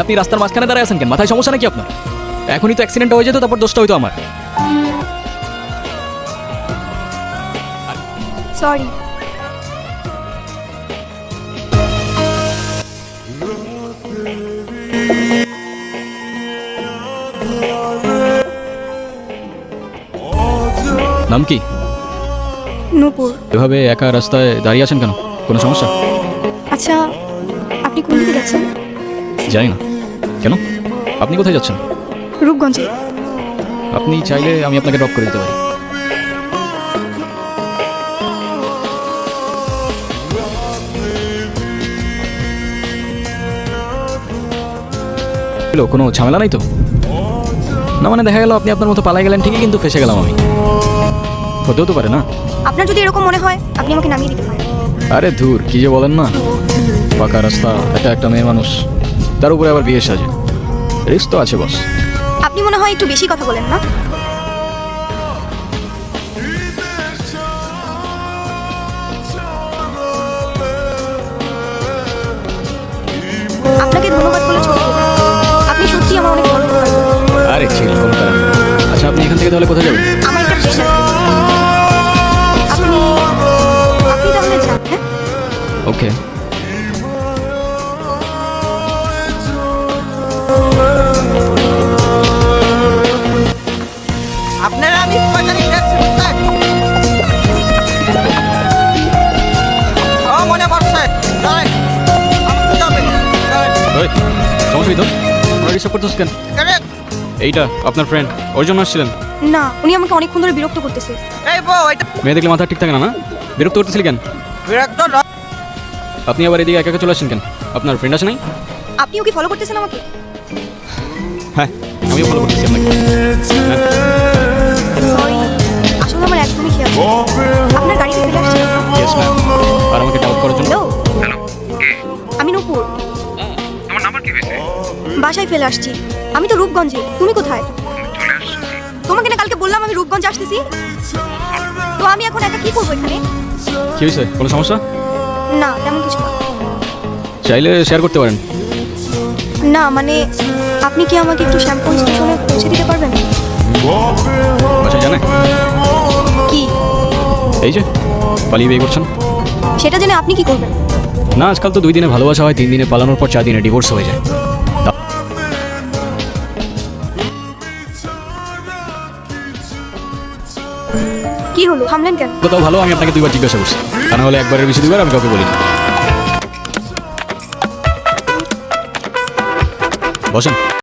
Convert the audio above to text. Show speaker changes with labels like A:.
A: আপনি রাস্তার মাঝখানে দাঁড়ায় আছেন কেন? মাথায় সমস্যা নাকি আপনার? এখনই তো অ্যাক্সিডেন্ট হয়ে যেত, তারপর দোষটা হইতো আমার।
B: সরি।
A: নাম কি?
B: নূপুর।
A: এভাবে একা রাস্তায় দাঁড়িয়ে আছেন কেন? কোনো সমস্যা?
B: আচ্ছা, আপনি কোন দিকে যাচ্ছেন?
A: জানি না। কেন? আপনি কোথায় যাচ্ছেন?
B: রূপগঞ্জে।
A: আপনি চাইলে আমি আপনাকে ড্রপ করে দিতে পারি। কোনো ঝামেলা নাই তো? না মানে দেখা গেল আপনি আপনার মতো পালাই গেলেন ঠিকই, কিন্তু ফেসে গেলাম আমি। হতেও তো পারে না?
B: আপনার যদি এরকম মনে হয় আপনি আমাকে নামিয়ে দিতে পারেন।
A: আরে ধুর, কি যে বলেন না। পাকা রাস্তা, একটা মেয়ে মানুষ, তার উপরে আবার বিয়ে সাজে, রিস্ক তো আছে বস।
B: আপনি মনে হয় একটু বেশি কথা বলেন না? আপনাকে ধন্যবাদ বলে ছোট করব। আপনি সত্যি আমার অনেক বড় উপকার করেছেন।
A: আরে ছিল কোনো কারণ। আচ্ছা, আপনি এখান থেকে তাহলে কোথায় যাবেন?
B: আমার একটা ফ্রেন্ড আছে। আপনি তাহলে যান। হ্যাঁ,
A: ওকে।
C: আপনারা আমি কয়টানি দেখছি স্যার? ও মনে পড়ছে, চলেন আমাকে যাবেন।
A: ওই সমস্যা তো ওরা ডিস্টার্ব করতেছ কেন? এইটা আপনার ফ্রেন্ড, ওর জন্য আসছিলেন?
B: না, উনি আমাকে অনেকক্ষণ ধরে বিরক্ত করতেছে।
C: এই বউ, এটা
A: মেয়ে দেখলে মাথা ঠিক থাকে না, না? বিরক্ত করতেছিলি কেন?
C: বিরক্ত না।
A: আপনি আবার এদিকে একা একা চলে আসছেন কেন? আপনার ফ্রেন্ড আছে নাই?
B: আপনিও কি ফলো করতেছেন আমাকে?
A: হ্যাঁ, আমিও ফলো করতেছি আপনাকে। হ্যাঁ।
B: সরি, আসলে আমার একদমই খেয়াল ছিল না। আপনার গাড়িতে ফেলে আসছি।
A: Yes ma'am. আর আমাকে ডাউট করার জন্য?
B: হ্যালো, আমি নূপুর।
D: তোমার নাম্বার কি হয়েছে?
B: বাসায় ফেলে আসছি। আমি তো রূপগঞ্জে। তুমি কোথায়?
D: চলে আসছি।
B: তোমাকে না কালকে বললাম আমি রূপগঞ্জে আসতেছি। তো আমি এখন একা কি করবো এখানে?
A: কি হয়েছে? কোনো সমস্যা?
B: না, তেমন কিছু না।
A: চাইলে শেয়ার করতে পারেন।
B: না মানে, আপনি কি আমাকে একটু শ্যামপুর স্টেশনে পৌঁছে দিতে পারবেন?
A: বাসায় জানে?
B: কি?
A: এই যে পালিয়ে বিয়ে করছেন।
B: সেটা জেনে আপনি কি করবেন?
A: না, আজকাল তো 2 দিনে ভালোবাসা হয়, 3 দিনে পালানোর পর 4 দিনে ডিভোর্স হয়ে যায়।
B: কি হলো, থামলেন কেন?
A: কোথাও ভালো, আমি আপনাকে 2বার জিজ্ঞাসা করছি, তা না হলে একবারের বেশি 2বার আমি কাউকে বলি না। বসেন।